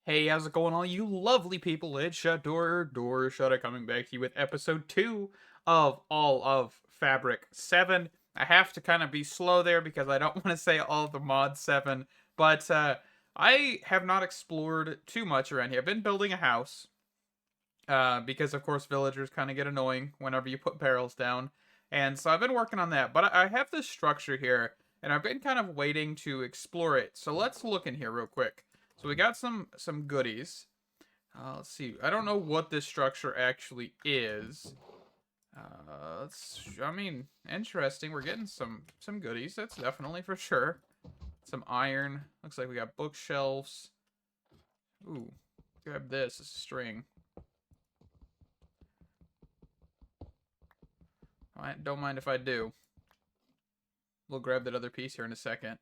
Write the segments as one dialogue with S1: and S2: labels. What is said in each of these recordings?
S1: Hey, how's it going, all you lovely people? It's Shutter coming back to you with episode 2 of All of Fabric 7. I have to kind of be slow there because I don't want to say all of the mod 7, but I have not explored too much around here. I've been building a house, because of course villagers kind of get annoying whenever you put barrels down, and so I've been working on that, but I have this structure here, and I've been kind of waiting to explore it. So let's look in here real quick. So we got some goodies. Let's see. I don't know what this structure actually is. I mean, interesting. We're getting some goodies. That's definitely for sure. Some iron. Looks like we got bookshelves. Ooh, grab this. It's a string. I don't mind if I do. We'll grab that other piece here in a second.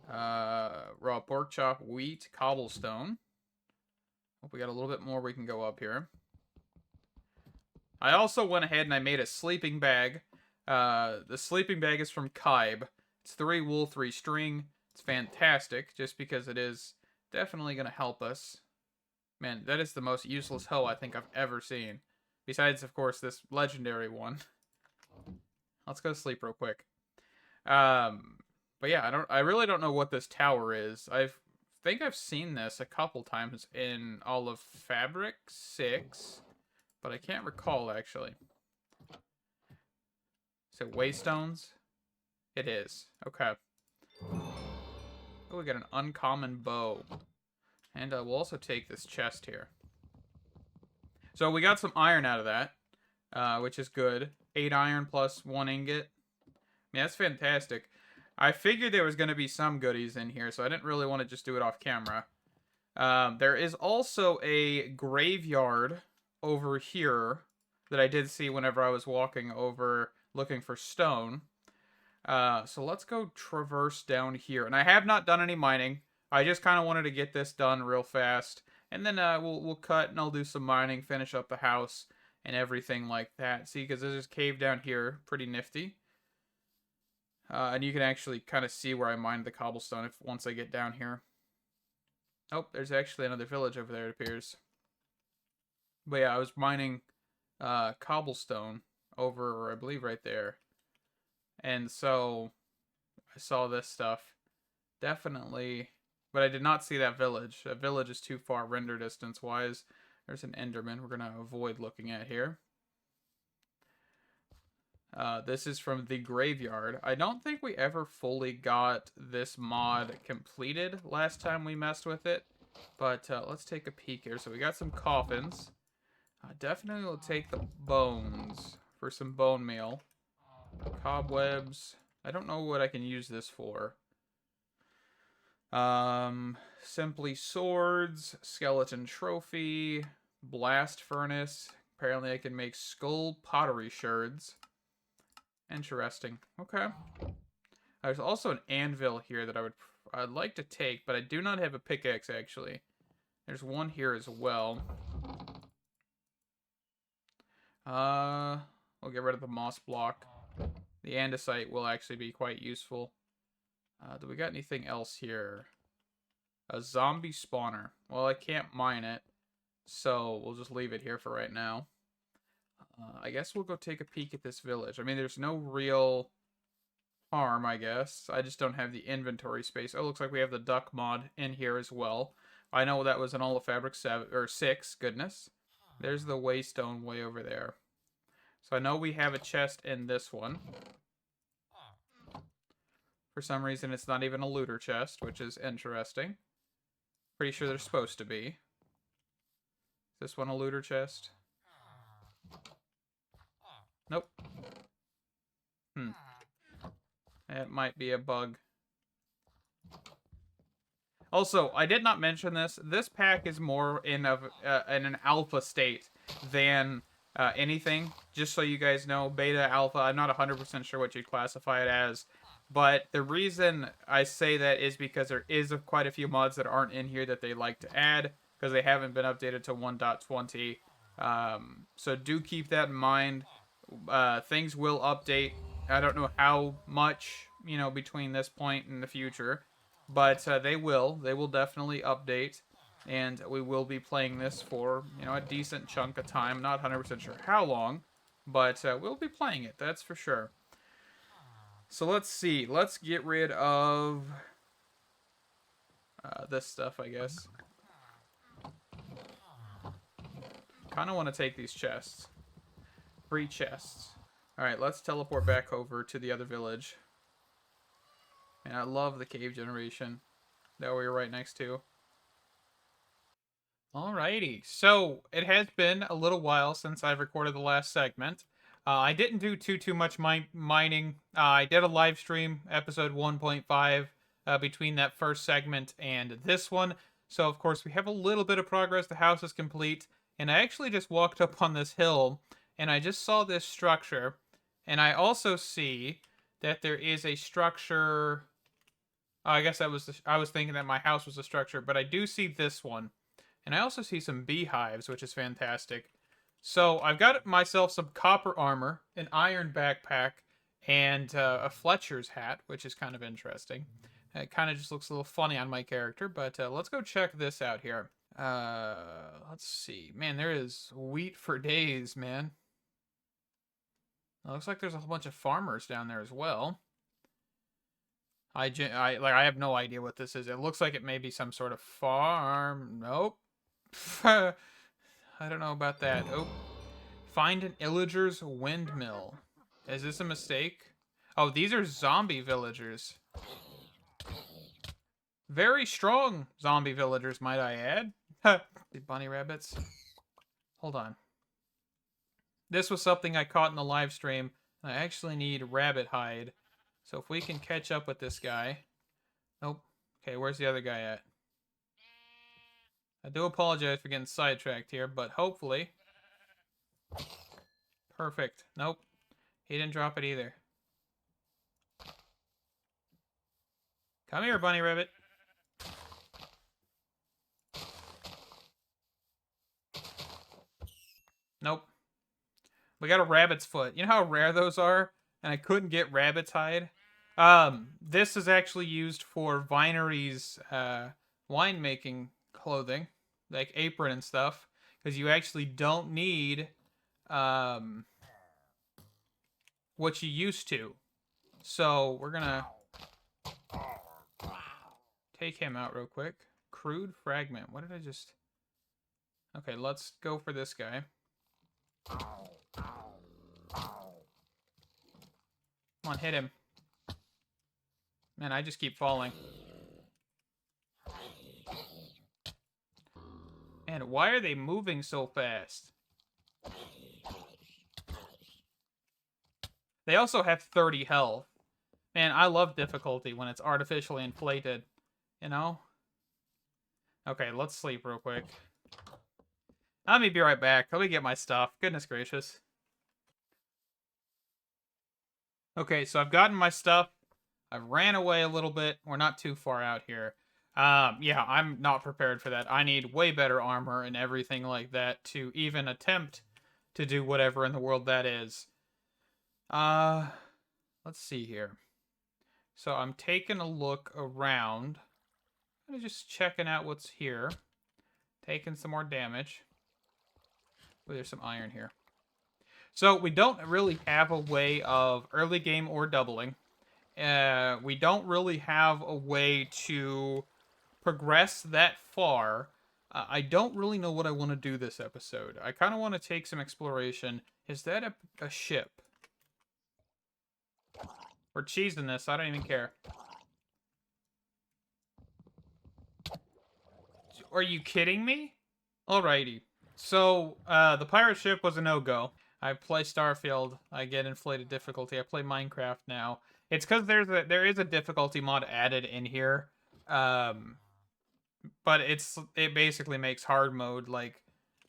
S1: Raw pork chop, wheat, cobblestone. Hope we got a little bit more we can go up here. I also went ahead and I made a sleeping bag. The sleeping bag is from Kybe. It's 3 wool, 3 string. It's fantastic, just because it is definitely going to help us. Man, that is the most useless hoe I think I've ever seen. Besides, of course, this legendary one. Let's go to sleep real quick. But yeah, I really don't know what this tower is. Think I've seen this a couple times in all of Fabric 6, but I can't recall actually. Is it waystones? It is. Okay. Oh, we got an uncommon bow. And we'll also take this chest here. So we got some iron out of that, which is good. 8 iron plus 1 ingot. Yeah, that's fantastic. I figured there was going to be some goodies in here, so I didn't really want to just do it off camera. There is also a graveyard over here that I did see whenever I was walking over looking for stone. So let's go traverse down here. And I have not done any mining. I just kind of wanted to get this done real fast. And then we'll cut and I'll do some mining, finish up the house, and everything like that. See, because there's this cave down here. Pretty nifty. And you can actually kind of see where I mined the cobblestone once I get down here. Oh, there's actually another village over there, it appears. But yeah, I was mining cobblestone over, I believe, right there. And so I saw this stuff. Definitely. But I did not see that village. That village is too far render distance wise. There's an Enderman we're going to avoid looking at here. This is from the graveyard. I don't think we ever fully got this mod completed last time we messed with it. But let's take a peek here. So we got some coffins. Definitely will take the bones for some bone meal. Cobwebs. I don't know what I can use this for. Simply swords, skeleton trophy, blast furnace. Apparently I can make skull pottery shards. Interesting. Okay. There's also an anvil here that I'd like to take, but I do not have a pickaxe actually. There's one here as well. We'll get rid of the moss block. The andesite will actually be quite useful. Do we got anything else here? A zombie spawner. Well, I can't mine it, so we'll just leave it here for right now. I guess we'll go take a peek at this village. I mean, there's no real harm, I guess. I just don't have the inventory space. Oh, looks like we have the duck mod in here as well. I know that was an all of Fabric 7 or 6. Goodness. There's the waystone way over there. So I know we have a chest in this one. For some reason, it's not even a looter chest, which is interesting. Pretty sure they're supposed to be. Is this one a looter chest? Nope. It might be a bug. Also, I did not mention this. This pack is more in an alpha state than anything. Just so you guys know, beta, alpha, I'm not 100% sure what you'd classify it as. But the reason I say that is because there is quite a few mods that aren't in here that they like to add, because they haven't been updated to 1.20. So do keep that in mind. Things will update. I don't know how much, between this point and the future. But they will. They will definitely update. And we will be playing this for, you know, a decent chunk of time. Not 100% sure how long, but we'll be playing it, that's for sure. So let's see. Let's get rid of this stuff, I guess. Kind of want to take these chests. 3 chests. Alright, let's teleport back over to the other village. And I love the cave generation that we were right next to. Alrighty, so it has been a little while since I've recorded the last segment. I didn't do too much mining. I did a live stream, episode 1.5, between that first segment and this one. So, of course, we have a little bit of progress. The house is complete. And I actually just walked up on this hill, and I just saw this structure. And I also see that there is a structure... I guess I was thinking that my house was a structure, but I do see this one. And I also see some beehives, which is fantastic. So I've got myself some copper armor, an iron backpack, and a Fletcher's hat, which is kind of interesting. It kind of just looks a little funny on my character, but let's go check this out here. Let's see. Man, there is wheat for days, man. It looks like there's a whole bunch of farmers down there as well. I have no idea what this is. It looks like it may be some sort of farm. Nope. I don't know about that. Oh. Find an illager's windmill. Is this a mistake? Oh, these are zombie villagers. Very strong zombie villagers, might I add. The bunny rabbits. Hold on. This was something I caught in the live stream. I actually need rabbit hide. So if we can catch up with this guy. Nope. Okay, where's the other guy at? I do apologize for getting sidetracked here, but hopefully... Perfect. Nope. He didn't drop it either. Come here, bunny rabbit. Nope. We got a rabbit's foot. You know how rare those are? And I couldn't get rabbit's hide? This is actually used for wineries' winemaking clothing, like apron and stuff, because you actually don't need what you used to. So we're gonna take him out real quick. Crude fragment. What did I just... Okay, let's go for this guy. Come on, hit him. Man, I just keep falling. Man, why are they moving so fast? They also have 30 health. Man, I love difficulty when it's artificially inflated. You know? Okay, let's sleep real quick. Let me be right back. Let me get my stuff. Goodness gracious. Okay, so I've gotten my stuff. I've ran away a little bit. We're not too far out here. Yeah, I'm not prepared for that. I need way better armor and everything like that to even attempt to do whatever in the world that is. Let's see here. So I'm taking a look around. I'm just checking out what's here. Taking some more damage. Oh, there's some iron here. So we don't really have a way of early game or doubling. We don't really have a way to progress that far. I don't really know what I want to do this episode. I kind of want to take some exploration. Is that a ship? We're cheesing this. I don't even care. Are you kidding me? Alrighty. So, the pirate ship was a no-go. I play Starfield. I get inflated difficulty. I play Minecraft now. It's because there is a difficulty mod added in here. But it basically makes hard mode like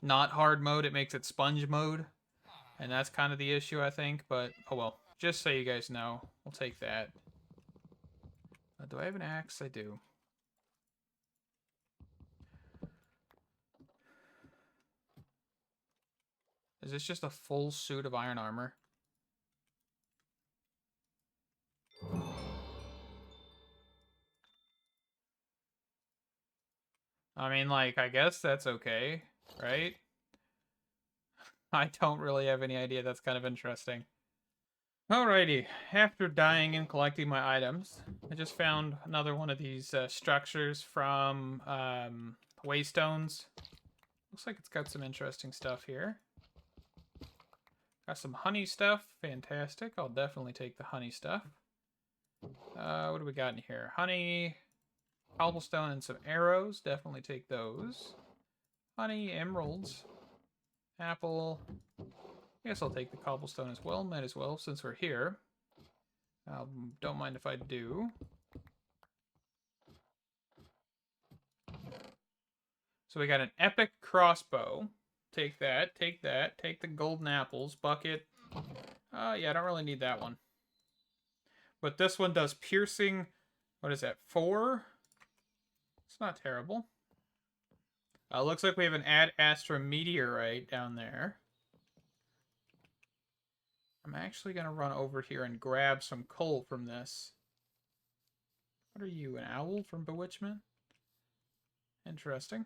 S1: not hard mode. It makes it sponge mode. And that's kind of the issue, I think. But, oh well. Just so you guys know. We'll take that. Do I have an axe? I do. Is this just a full suit of iron armor? I mean, like, I guess that's okay, right? I don't really have any idea. That's kind of interesting. Alrighty, after dying and collecting my items, I just found another one of these structures from Waystones. Looks like it's got some interesting stuff here. Got some honey stuff. Fantastic. I'll definitely take the honey stuff. What do we got in here? Honey, cobblestone, and some arrows. Definitely take those. Honey, emeralds, apple. I guess I'll take the cobblestone as well. Might as well, since we're here. Don't mind if I do. So we got an epic crossbow. Take that, take that, take the golden apples, bucket. Yeah, I don't really need that one. But this one does piercing, what is that, 4? It's not terrible. Looks like we have an Ad Astra meteorite down there. I'm actually going to run over here and grab some coal from this. What are you, an owl from Bewitchment? Interesting.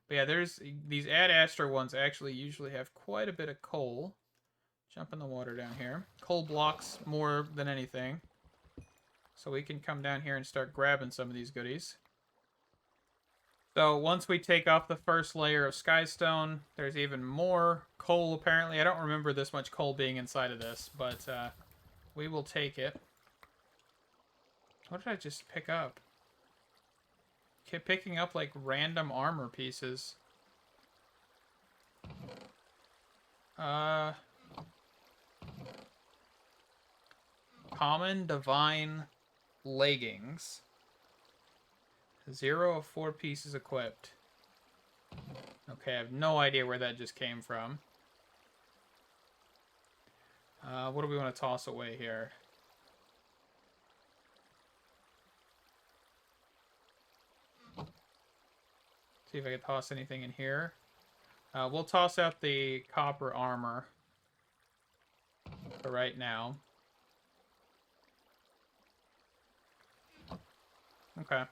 S1: But yeah, there's these Ad Astra ones actually usually have quite a bit of coal. Jump in the water down here. Coal blocks more than anything. So we can come down here and start grabbing some of these goodies. So once we take off the first layer of skystone, there's even more coal apparently. I don't remember this much coal being inside of this, but we will take it. What did I just pick up? Kept picking up like random armor pieces. Common divine leggings. 0 of 4 pieces equipped. Okay, I have no idea where that just came from. What do we want to toss away here? See if I can toss anything in here. We'll toss out the copper armor for right now. Okay.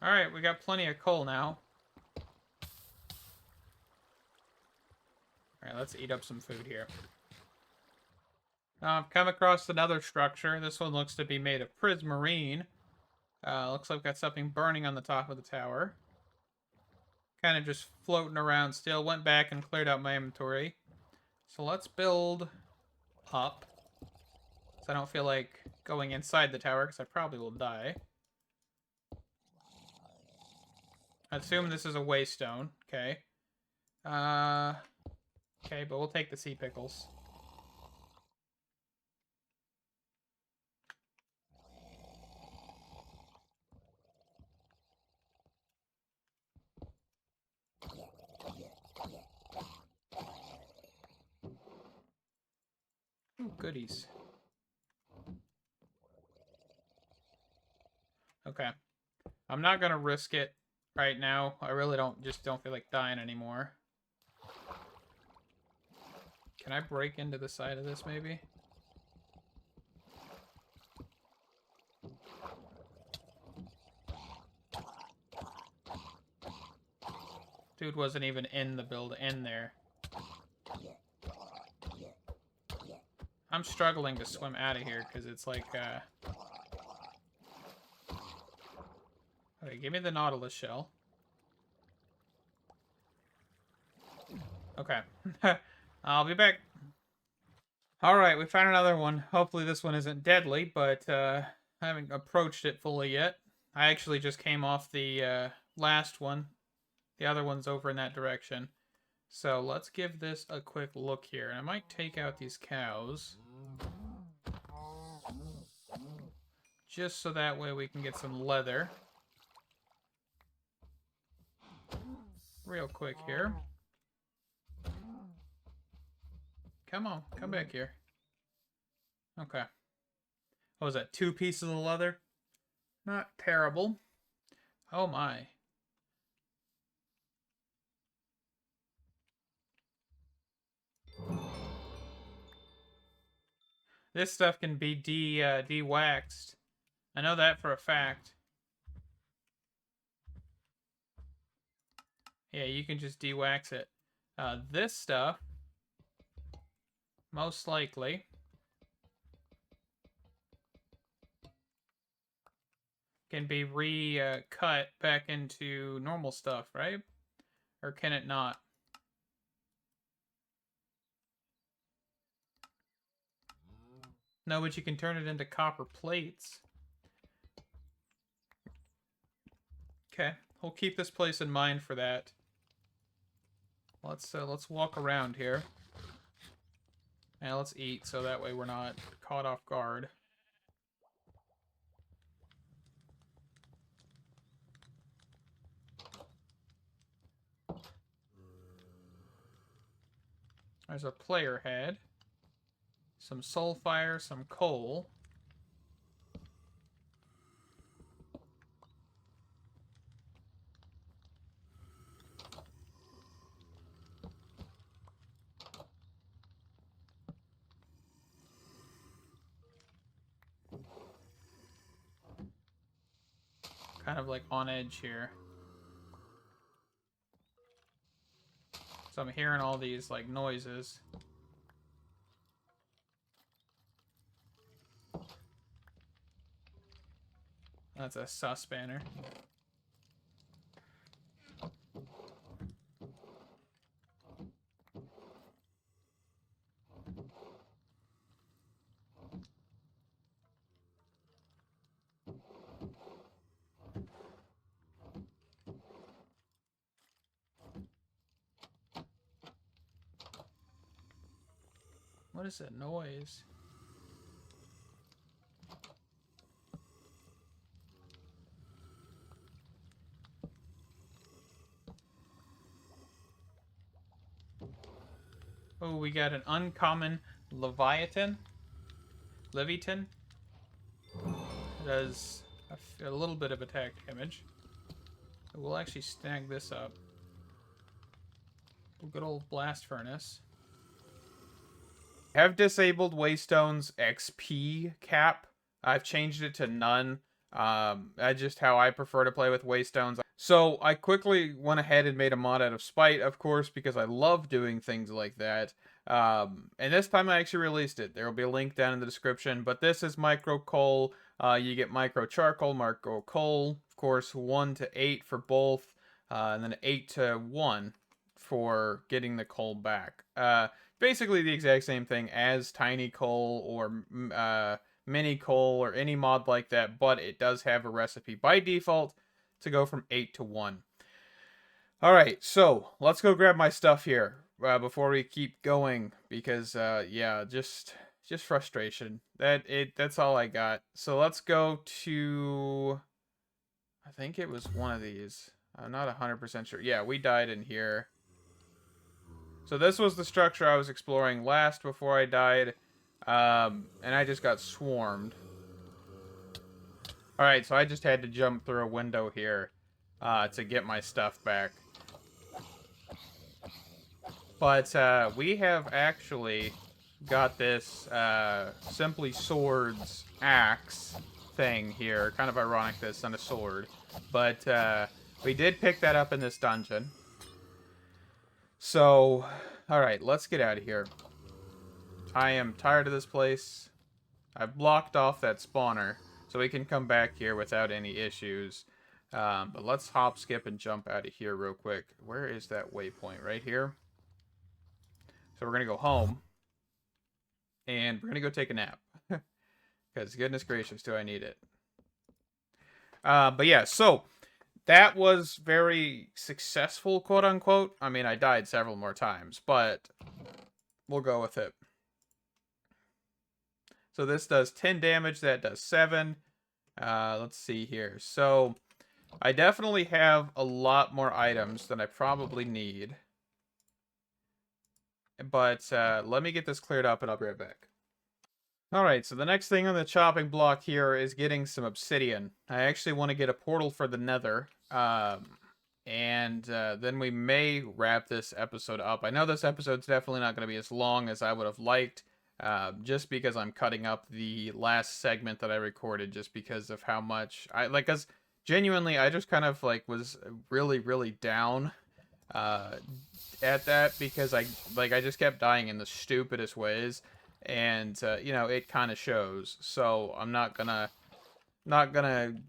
S1: Alright, we got plenty of coal now. Alright, let's eat up some food here. I've come across another structure. This one looks to be made of prismarine. Looks like I've got something burning on the top of the tower. Kind of just floating around still. Went back and cleared out my inventory. So let's build up. So I don't feel like going inside the tower, because I probably will die. I assume this is a waystone. Okay. Okay, but we'll take the sea pickles. Ooh, goodies. Okay. I'm not gonna risk it right now. I really don't feel like dying anymore. Can I break into the side of this, maybe? Dude wasn't even in there. I'm struggling to swim out of here, because it's like, Okay, give me the Nautilus shell. Okay. I'll be back. Alright, we found another one. Hopefully this one isn't deadly, but I haven't approached it fully yet. I actually just came off the last one. The other one's over in that direction. So let's give this a quick look here. And I might take out these cows. Just so that way we can get some leather. Real quick here. Come on, come back here. Okay. What was that, 2 pieces of leather? Not terrible. Oh my. This stuff can be de-waxed. I know that for a fact. Yeah, you can just de-wax it. This stuff, most likely, can be re-cut back into normal stuff, right? Or can it not? No, but you can turn it into copper plates. Okay, we'll keep this place in mind for that. Let's walk around here. And let's eat so that way we're not caught off guard. There's a player head. Some sulfire, some coal. Kind of like on edge here. So I'm hearing all these like noises. That's a sus banner. What is that noise? Oh, we got an uncommon Leviathan. Leviathan. Does a little bit of attack damage. We'll actually snag this up. Good old blast furnace. Have disabled Waystone's XP cap. I've changed it to none. That's just how I prefer to play with Waystones. So I quickly went ahead and made a mod out of spite, of course, because I love doing things like that. And this time I actually released it. There will be a link down in the description. But this is micro coal. You get micro charcoal, micro coal. Of course, 1 to 8 for both. And then 8 to 1 for getting the coal back. Basically the exact same thing as tiny coal or mini coal or any mod like that, but it does have a recipe by default to go from 8 to 1. Alright, so let's go grab my stuff here before we keep going, because yeah, just frustration. That's all I got. So let's go to, I think it was one of these. I'm not 100% sure. Yeah, we died in here. So this was the structure I was exploring last before I died, and I just got swarmed. Alright, so I just had to jump through a window here to get my stuff back. But we have actually got this Simply Swords axe thing here. Kind of ironic that it's not a sword. But we did pick that up in this dungeon. So, alright, let's get out of here. I am tired of this place. I've blocked off that spawner, so we can come back here without any issues. But let's hop, skip, and jump out of here real quick. Where is that waypoint? Right here. So we're going to go home. And we're going to go take a nap. Because goodness gracious, do I need it. But yeah, so that was very successful, quote unquote. I mean, I died several more times, but we'll go with it. So this does 10 damage, that does 7. Let's see here. So I definitely have a lot more items than I probably need. But let me get this cleared up and I'll be right back. Alright, so the next thing on the chopping block here is getting some obsidian. I actually want to get a portal for the Nether. And then we may wrap this episode up. I know this episode's definitely not going to be as long as I would have liked. just because I'm cutting up the last segment that I recorded, just because of how much I like. Cause genuinely, I just kind of like was really, really down uh, at that because I just kept dying in the stupidest ways, and you know it kind of shows. So I'm not gonna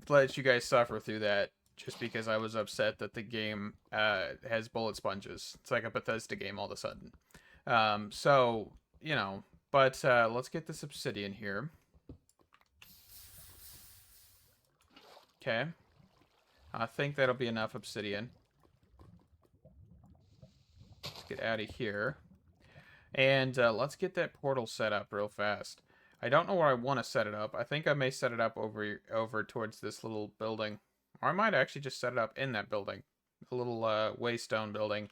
S1: let you guys suffer through that just because I was upset that the game has bullet sponges. It's like a Bethesda game all of a sudden. So you know, but let's get this obsidian here. Okay, I think that'll be enough obsidian. Let's get out of here. And let's get that portal set up real fast. I don't know where I want to set it up. I think I may set it up over towards this little building. Or I might actually just set it up in that building. A little waystone building.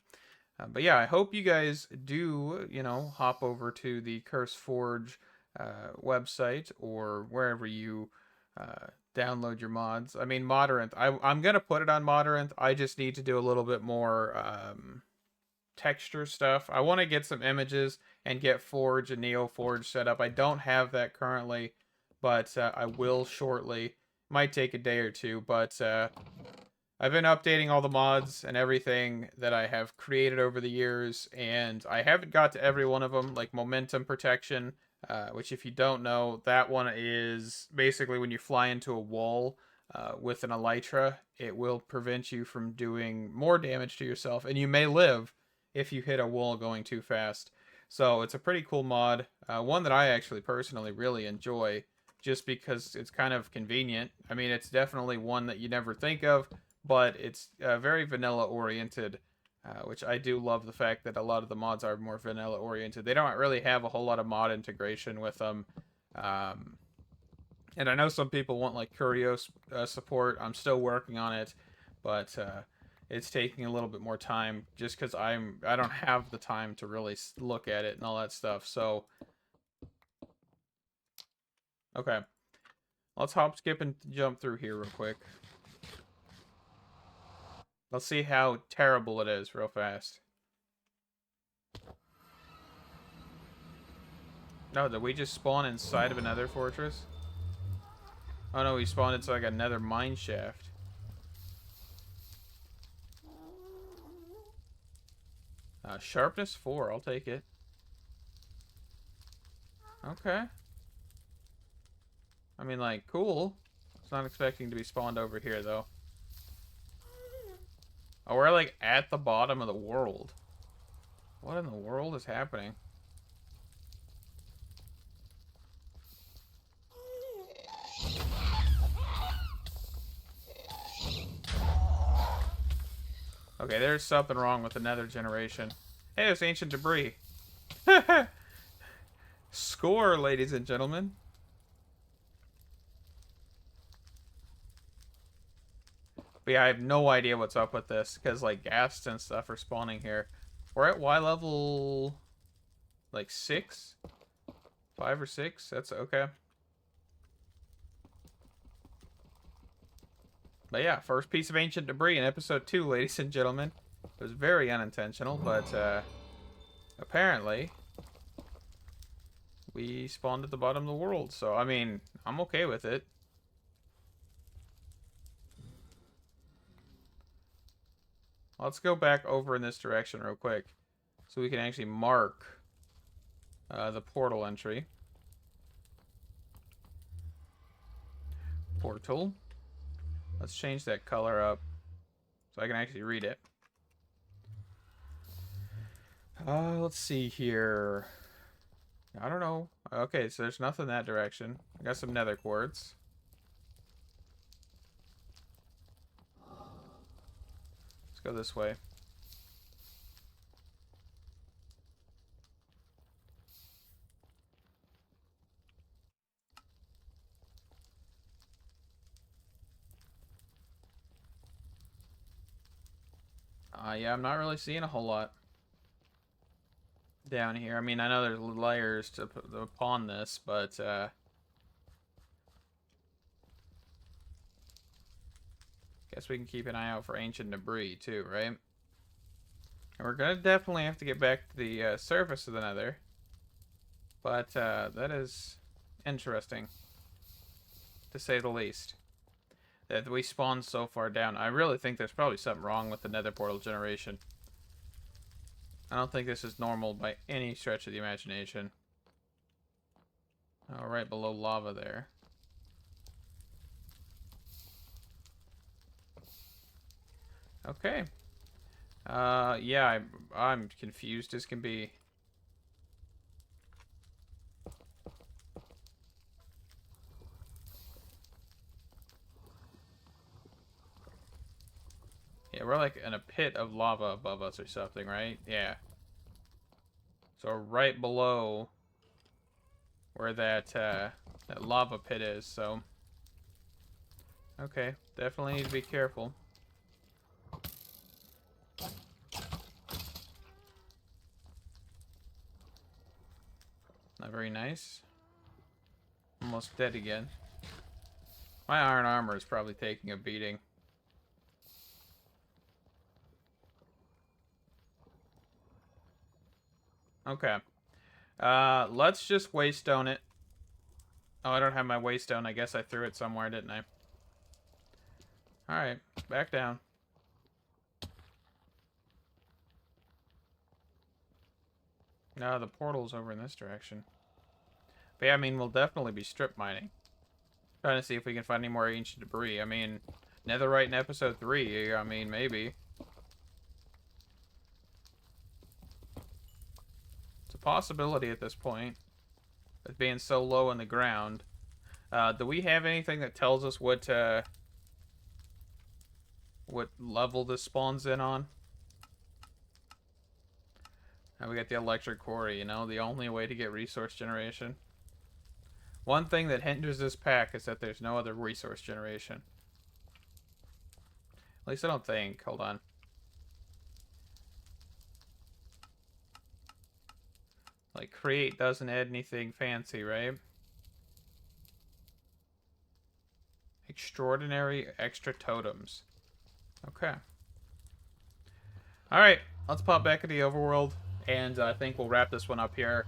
S1: But yeah, I hope you guys do, you know, hop over to the Curse Forge website or wherever you download your mods. I mean, Modernth. I'm going to put it on Modernth. I just need to do a little bit more texture stuff. I want to get some images and get Forge and Neo Forge set up. I don't have that currently, but I will shortly. Might take a day or two, but I've been updating all the mods and everything that I have created over the years, and I haven't got to every one of them, like Momentum Protection, which if you don't know, that one is basically when you fly into a wall with an elytra, it will prevent you from doing more damage to yourself, and you may live if you hit a wall going too fast. So it's a pretty cool mod, one that I actually personally really enjoy, just because it's kind of convenient. I mean, it's definitely one that you never think of, but it's very vanilla oriented, which I do love the fact that a lot of the mods are more vanilla oriented. They don't really have a whole lot of mod integration with them. And I know some people want like Curio support. I'm still working on it, but it's taking a little bit more time just because I don't have the time to really look at it and all that stuff. So okay, let's hop, skip, and jump through here real quick. Let's see how terrible it is real fast. No, did we just spawn inside of another fortress? Oh no, we spawned into like another mine shaft. Sharpness 4, I'll take it. Okay. I mean, like, cool. It's not expecting to be spawned over here, though. Oh, we're like at the bottom of the world. What in the world is happening? Okay, there's something wrong with the Nether generation. Hey, it's ancient debris. Score, ladies and gentlemen. But yeah, I have no idea what's up with this, because like ghasts and stuff are spawning here. We're at Y level like 6? 5 or 6? That's okay. But yeah, first piece of ancient debris in episode 2, ladies and gentlemen. It was very unintentional, but apparently we spawned at the bottom of the world. So, I mean, I'm okay with it. Let's go back over in this direction real quick so we can actually mark the portal entry. Portal. Let's change that color up so I can actually read it. Let's see here. I don't know. Okay, so there's nothing in that direction. I got some nether quartz. Let's go this way. Yeah, I'm not really seeing a whole lot down here. I mean, I know there's layers to put upon this, but guess we can keep an eye out for ancient debris too, right? And we're gonna definitely have to get back to the surface of the Nether. But that is interesting, to say the least. That we spawned so far down. I really think there's probably something wrong with the nether portal generation. I don't think this is normal by any stretch of the imagination. Oh, right below lava there. Okay. Yeah, I'm confused as can be. Yeah, we're like in a pit of lava above us or something, right? Yeah. So right below where that lava pit is, so... Okay, definitely need to be careful. Not very nice. Almost dead again. My iron armor is probably taking a beating. Okay. Let's just waystone it. Oh, I don't have my waystone. I guess I threw it somewhere, didn't I? Alright, back down. No, the portal's over in this direction. But yeah, I mean, we'll definitely be strip mining. Trying to see if we can find any more ancient debris. I mean, netherite in episode 3, I mean, maybe. It's a possibility at this point. With being so low in the ground. Do we have anything that tells us what level this spawns in on? And we got the electric quarry, you know, the only way to get resource generation. One thing that hinders this pack is that there's no other resource generation. At least I don't think. Hold on. Like, create doesn't add anything fancy, right? Extraordinary extra totems. Okay. Alright, let's pop back into the overworld, and I think we'll wrap this one up here.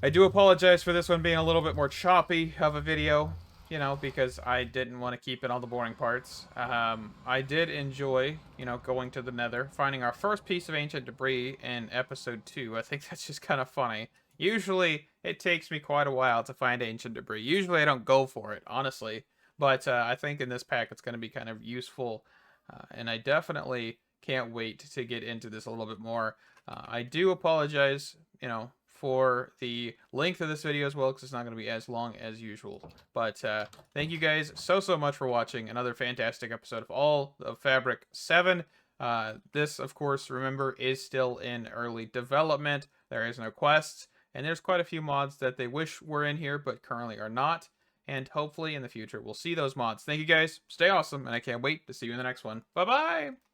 S1: I do apologize for this one being a little bit more choppy of a video, you know, because I didn't want to keep in all the boring parts. I did enjoy, you know, going to the nether, finding our first piece of ancient debris in episode 2. I think that's just kind of funny. Usually, it takes me quite a while to find ancient debris. Usually, I don't go for it, honestly. But I think in this pack, it's going to be kind of useful. And I definitely can't wait to get into this a little bit more. I do apologize, you know, for the length of this video as well, because it's not going to be as long as usual. But thank you guys so much for watching another fantastic episode of All of Fabric 7. This, of course, remember, is still in early development. There is no quests, and there's quite a few mods that they wish were in here, but currently are not. And hopefully in the future, we'll see those mods. Thank you guys. Stay awesome, and I can't wait to see you in the next one. Bye-bye!